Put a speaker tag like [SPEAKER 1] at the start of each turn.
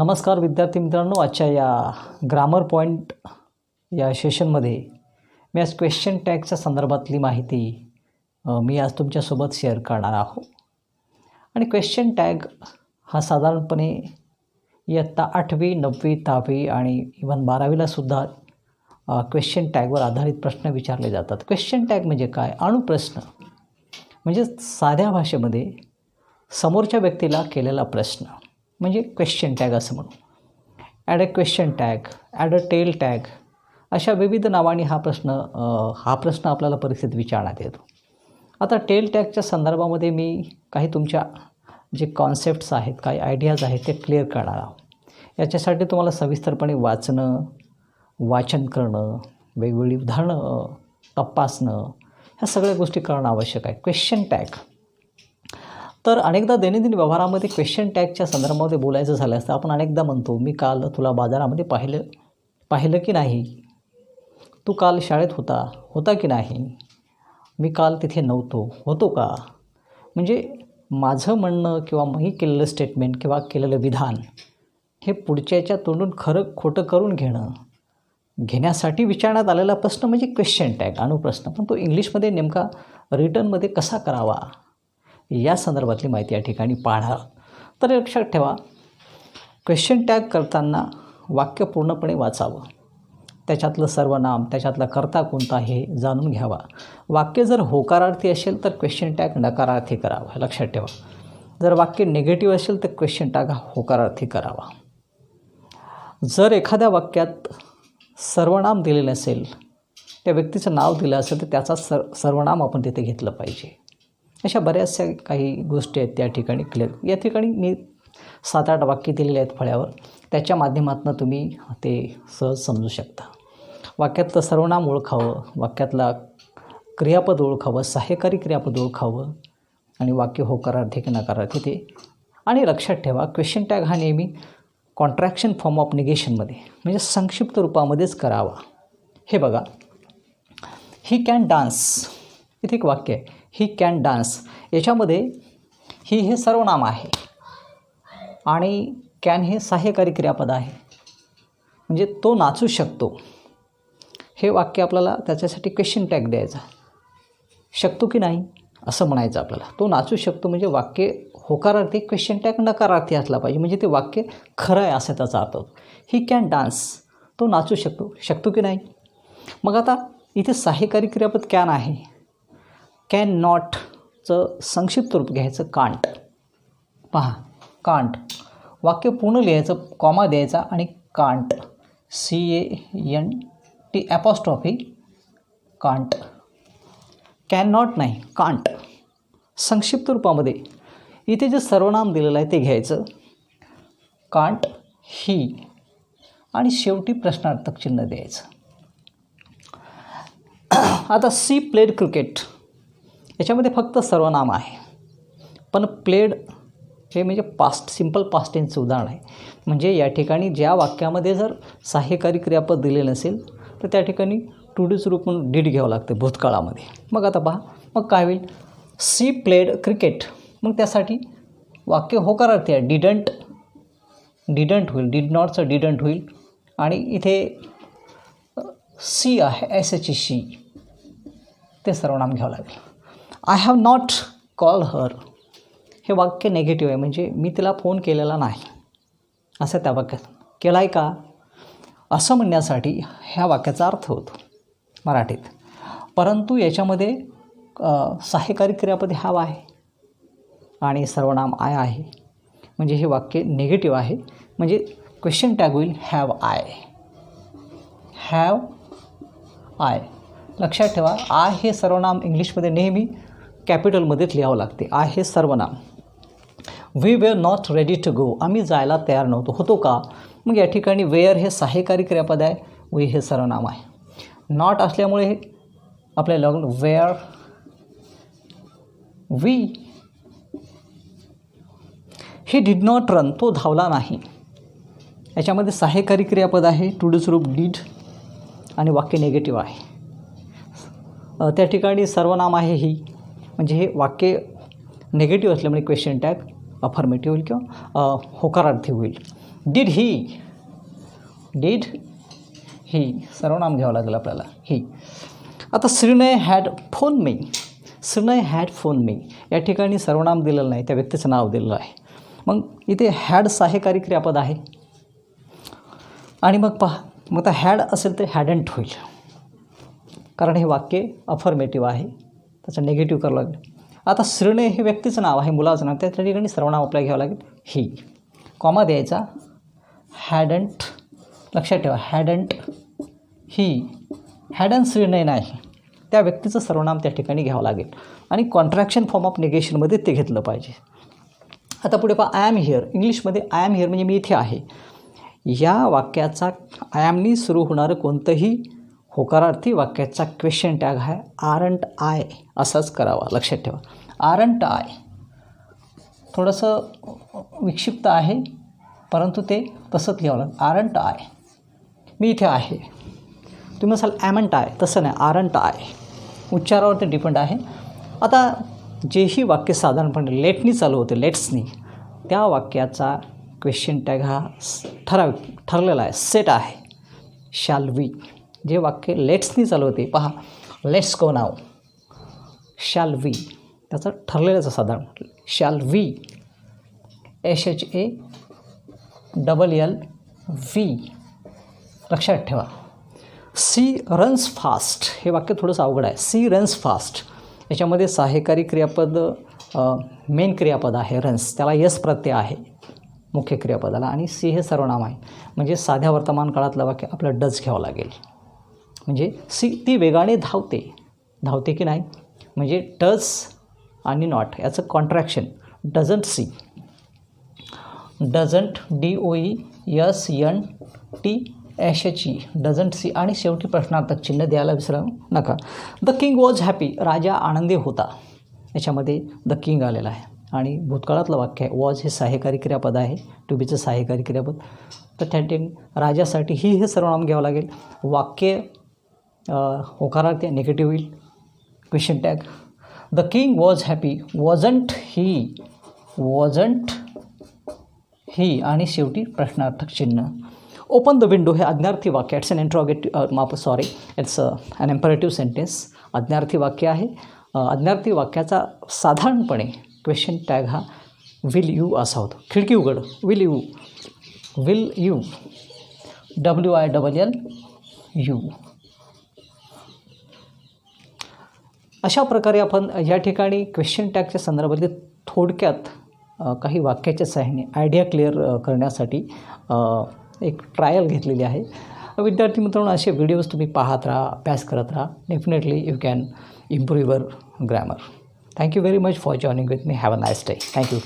[SPEAKER 1] नमस्कार विद्यार्थी मित्रांनो, आजच्या या ग्रामर पॉईंट या सेशनमध्ये मी आज क्वेश्चन टॅगच्या संदर्भातली माहिती मी आज तुमच्यासोबत शेअर करणार आहोत. आणि क्वेश्चन टॅग हा साधारणपणे इयत्ता 8वी 9वी 10वी आणि इव्हन 12वीला सुद्धा क्वेश्चन टॅगवर आधारित प्रश्न विचारले जातात. क्वेश्चन टॅग म्हणजे काय? अणुप्रश्न म्हणजे साध्या भाषेमध्ये समोरच्या व्यक्तीला केलेला प्रश्न म्हणजे क्वेश्चन टॅग असं म्हणू. Add a question tag, add a tail tag, अशा विविध नावांनी हा प्रश्न आपल्याला परीक्षेत विचारण्यात येतो. आता टेल टॅगच्या संदर्भामध्ये मी काही तुमच्या जे कॉन्सेप्ट्स आहेत, काही आयडियाज आहेत ते क्लिअर करणार आहोत. याच्यासाठी तुम्हाला सविस्तरपणे वाचन करणं, वेगवेगळी उदाहरणं तपासणं, ह्या सगळ्या गोष्टी करणं आवश्यक आहे. क्वेश्चन टॅग तर अनेकदा दैनंदिन व्यवहारामध्ये क्वेश्चन टॅगच्या संदर्भामध्ये बोलायचं झालं असतं आपण अनेकदा म्हणतो, मी काल तुला बाजारामध्ये पाहिलं की नाही? तू काल शाळेत होता की नाही? मी काल तिथे नव्हतो, होतो का? म्हणजे माझं म्हणणं किंवा मी केलेलं स्टेटमेंट किंवा केलेलं विधान हे पुढच्याच्या तोंडून खरं खोटं करून घेण्यासाठी विचारण्यात आलेला प्रश्न म्हणजे क्वेश्चन टॅग, अणुप्रश्न. पण तो इंग्लिशमध्ये नेमका रिटर्नमध्ये कसा करावा या संदर्भातली माहिती या ठिकाणी पाहणार. तर लक्षात ठेवा, क्वेश्चन टॅग करताना वाक्य पूर्णपणे वाचावं, त्याच्यातलं सर्वनाम, त्याच्यातला कर्ता कोणता हे जाणून घ्यावा. वाक्य जर होकारार्थी असेल तर क्वेश्चन टॅग नकारार्थी करावा, लक्षात ठेवा. जर वाक्य निगेटिव्ह असेल तर क्वेश्चन टॅग हा होकारार्थी करावा. जर एखाद्या वाक्यात सर्वनाम दिलेलं असेल, त्या व्यक्तीचं नाव दिलं असेल तर त्याचा सर्वनाम आपण तिथे घेतलं पाहिजे. अशा बऱ्याचशा काही गोष्टी आहेत त्या ठिकाणी क्लिअर. या ठिकाणी मी 7-8 वाक्य दिलेले आहेत फळ्यावर, त्याच्या माध्यमातून तुम्ही ते सहज समजू शकता. वाक्यातलं सर्वनाम ओळखावं, वाक्यातला क्रियापद ओळखावं, सहाय्यकारी क्रियापद ओळखावं आणि वाक्य होकारार्थी की नकारार्थी ते. आणि लक्षात ठेवा, क्वेश्चन टॅग हा नेहमी कॉन्ट्रॅक्शन फॉर्म ऑफ निगेशनमध्ये म्हणजे संक्षिप्त रूपामध्येच करावा. हे बघा, ही कॅन डान्स, इथे एक वाक्य आहे, ही कॅन डान्स. याच्यामध्ये ही हे सर्वनाम आहे आणि कॅन हे सहाय्यकारी क्रियापद आहे, म्हणजे तो नाचू शकतो. हे वाक्य आपल्याला त्याच्यासाठी क्वेश्चन टॅग द्यायचा. शकतो की नाही असं म्हणायचं आपल्याला. तो नाचू शकतो म्हणजे वाक्य होकारार्थी, क्वेश्चन टॅग नकारार्थी असला पाहिजे, म्हणजे ते वाक्य खरं आहे असं त्याचा अर्थ होतो. ही कॅन डान्स, तो नाचू शकतो की नाही. मग आता इथे सहाय्यकारी क्रियापद कॅन आहे. कॅन नॉटचं संक्षिप्त रूप घ्यायचं कांट. पहा, कांट. वाक्य पूर्ण लिहायचं, कॉमा द्यायचा आणि can't, CANT apostrophe can't. Can not नाही, कांट. संक्षिप्त रूपामध्ये इथे जे सर्वनाम दिलेलं आहे ते घ्यायचं, कांट ही, आणि शेवटी प्रश्नार्थक चिन्ह द्यायचं. आता सी प्लेड क्रिकेट, याच्यामध्ये फक्त सर्वनाम आहे, पण प्लेड हे म्हणजे सिंपल पास्ट टेन्सचं उदाहरण आहे. म्हणजे या ठिकाणी ज्या वाक्यामध्ये जर सहाय्यकारी क्रियापद दिले नसेल तर त्या ठिकाणी टू डीचं रूप म्हणून डीड घ्यावं लागतं भूतकाळामध्ये. मग आता पहा, मग काय होईल? सी प्लेड क्रिकेट, मग त्यासाठी वाक्य होकारार्थी आहे, डिडंट होईल, डिड नॉटचं डिडंट होईल. आणि इथे सी आहे, SHE, ते सर्वनाम घ्यावं लागेल. I have not call her, हे वाक्य नेगेटिव्ह आहे, म्हणजे मी तिला फोन केलेला नाही असं त्या वाक्यात. केला आहे का असं म्हणण्यासाठी ह्या वाक्याचा अर्थ होतो मराठीत. परंतु याच्यामध्ये सहाय्यकारी क्रियापद हॅव आहे आणि सर्वनाम आय आहे, म्हणजे हे वाक्य निगेटिव्ह आहे. म्हणजे क्वेश्चन टॅग होईल हॅव आय. लक्षात ठेवा, आय हे सर्वनाम इंग्लिशमध्ये नेहमी कॅपिटलमध्येच लिहावं लागते. आय हे सर्वनाम. We were not ready to go, आम्ही जायला तयार नव्हतो, होतो का? मग या ठिकाणी वेअर हे सहाय्यकारी क्रियापद आहे, वी हे सर्वनाम आहे. नॉट असल्यामुळे हे आपल्याला were we. He did not run, तो धावला नाही. याच्यामध्ये सहाय्यकारी क्रियापद आहे, टू डीचं रूप डीड आणि वाक्य निगेटिव्ह आहे. त्या ठिकाणी सर्वनाम आहे ही, म्हणजे हे वाक्य निगेटिव्ह असल्यामुळे क्वेश्चन टॅग अफर्मेटिव्ह होईल किंवा होकारार्थी होईल. डिड ही सर्वनाम घ्यावं लागेल आपल्याला, ही. आता Shrinay had phone me. Shrinay had phone me या ठिकाणी सर्वनाम दिलेलं नाही, त्या व्यक्तीचं नाव दिलेलं आहे. मग इथे हॅड सहाय्यकारी क्रियापद आहे. आणि मग पहा, मग आता हॅड असेल तर हॅडंट होईल, कारण हे वाक्य अफर्मेटिव्ह आहे, त्याचं निगेटिव्ह करावं लागेल. आता श्रीनय हे व्यक्तीचं नाव आहे, मुलाचं नाव, त्या ठिकाणी सर्वनाम आपल्याला घ्यावं लागेल ही. कॉमा द्यायचा, हॅडंट. लक्षात ठेवा, हॅडंट ही, हॅडंट श्रीनय नाही, त्या व्यक्तीचं सर्वनाम त्या ठिकाणी घ्यावं लागेल. आणि कॉन्ट्रॅक्शन फॉर्म ऑफ निगेशनमध्ये ते घेतलं पाहिजे. आता पुढे पहा, आय एम हिअर. इंग्लिशमध्ये आय एम हिअर म्हणजे मी इथे आहे. या वाक्याचा आय एमनी सुरू होणारं कोणतंही होकारार्थी वाक्याचा क्वेश्चन टॅग आहे आरंट आय असाच करावा. लक्षात ठेवा, आरंट आय थोडंसं विक्षिप्त आहे, परंतु ते तसंच घ्यावं लागेल. आरंट आय, मी इथे आहे. तुम्ही असाल ॲमंट आय, तसं नाही, आरंट आय. उच्चारावरती डिपेंड आहे. आता जेही वाक्य साधारणपणे लेटनी चालू होते, लेट्सनी, त्या वाक्याचा क्वेश्चन टॅग हा ठरलेला आहे, सेट आहे, शॅल वी. जे वाक्य लेट्सनी चालू होते, पहा, let's go now, shall we, त्याचं ठरलेलंच साधारण, शॅल वी, SHALLV. लक्षात ठेवा. सी रन्स फास्ट, हे वाक्य थोडंसं अवघड आहे. सी रन्स फास्ट, याच्यामध्ये सहाय्यकारी क्रियापद मेन क्रियापद आहे रन्स, त्याला यस प्रत्यय आहे मुख्य क्रियापदाला, आणि सी हे सर्वनाम आहे. म्हणजे साध्या वर्तमान काळातलं वाक्य आपलं डज घ्यावं लागेल. म्हणजे सी, ती वेगाने धावते की नाही, म्हणजे डज आणि नॉट याचं contraction, doesn't she, doesn't DOESNTSHE, doesn't she. आणि शेवटी प्रश्नार्थक चिन्ह द्यायला विसरू नका. द किंग वॉज हॅपी, राजा आनंदी होता. याच्यामध्ये द किंग आलेला आहे. आणि भूतकाळातलं वाक्य आहे, वॉज हे सहाय्यकारी क्रियापद आहे, टू बीचं सहाय्यकारी क्रियापद. तर त्या ठिकाणी राजासाठी ही हे सर्वनाम घ्यावं लागेल. वाक्य होकारार्थी निगेटिव्ह होईल, question tag. The king was happy, wasn't he, आणि शेवटी प्रश्नार्थक चिन्ह. ओपन द विंडो हे आज्ञार्थी वाक्य, it's an it's an imperative sentence. आज्ञार्थी वाक्य आहे. आज्ञार्थी वाक्याचा साधारणपणे क्वेश्चन टॅग हा विल यू असा होतो. खिडकी उघड, विल यू, WILLU. अशा प्रकारे आपण या ठिकाणी क्वेश्चन टॅगच्या संदर्भातील थोडक्यात काही वाक्याच्या सहाय्याने आयडिया क्लिअर करण्यासाठी एक ट्रायल घेतलेली आहे. विद्यार्थी मित्रांनो, असे व्हिडिओज तुम्ही पाहत राहा, अभ्यास करत राहा. Definitely you can improve your grammar. Thank you very much for joining with me. Have a nice day. Thank you.